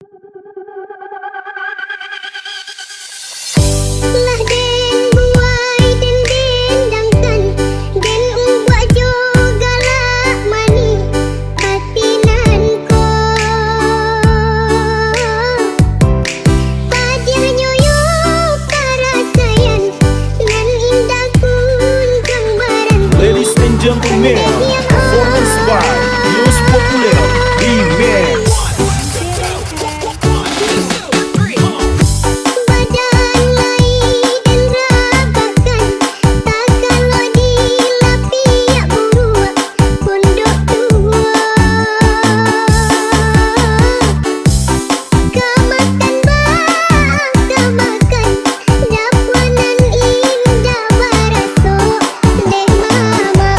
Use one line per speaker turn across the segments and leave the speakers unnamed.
Ladies and gentlemen, performance by News Populer Remix.
Badan lain dan rabakan, tak kalau di Lapiak Buruak, Pondok tua. Kamakan kamakan, dapuanan indah barasok, dek mama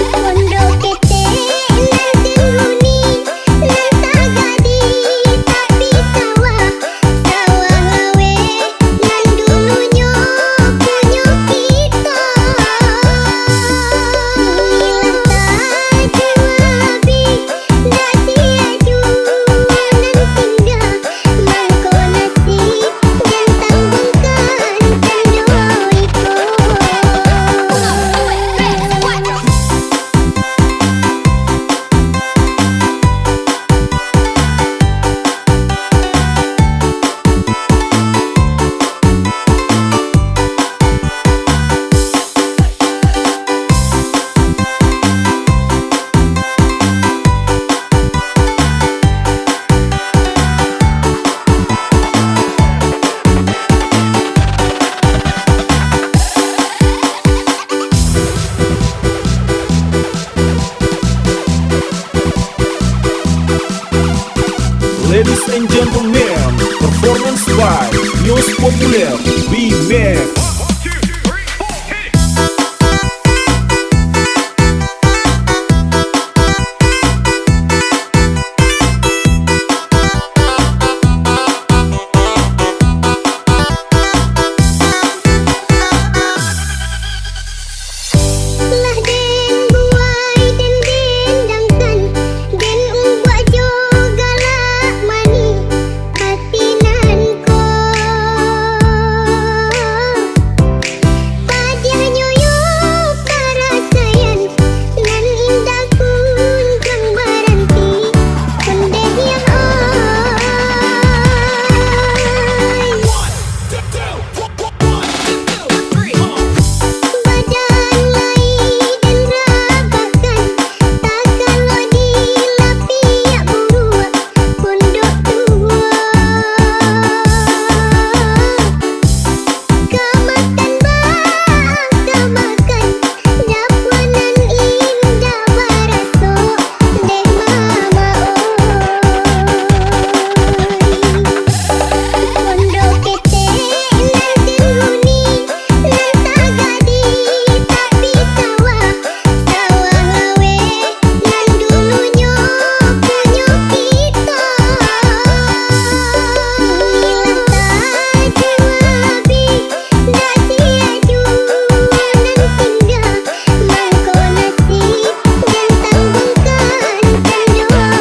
Pondok kete nan tenghuni, nan tagadi tapi sawah, sawah lawe nan dulunya punya kita. Milah tak jawabi, dak sia jua nan tinggal, mangko nasib yang tanggungkan kendor
Ladies and gentlemen, performance by News Populer Remix.
Lah den buai den dendangkan, den umbak jo galak mani hati nan ko. Padiah nyoyo parasayan, nan indah kunjang baranti, pendeh yang Badan lain dan rabakan, tak kalau di Lapiak Buruak, Pondok tua. Kamakan kamakan, dapuanan indah barasok, dek mama Pondok kete nan tenghuni, nan tagadi tapi sawah, sawah lawe nan dulunya punya kita. Milah tak jawabi, dak sia jua nan tinggal, mangko nasib yang tanggungkan kendor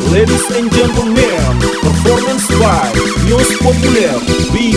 Ladies and gentlemen, performance by News Populer Remix.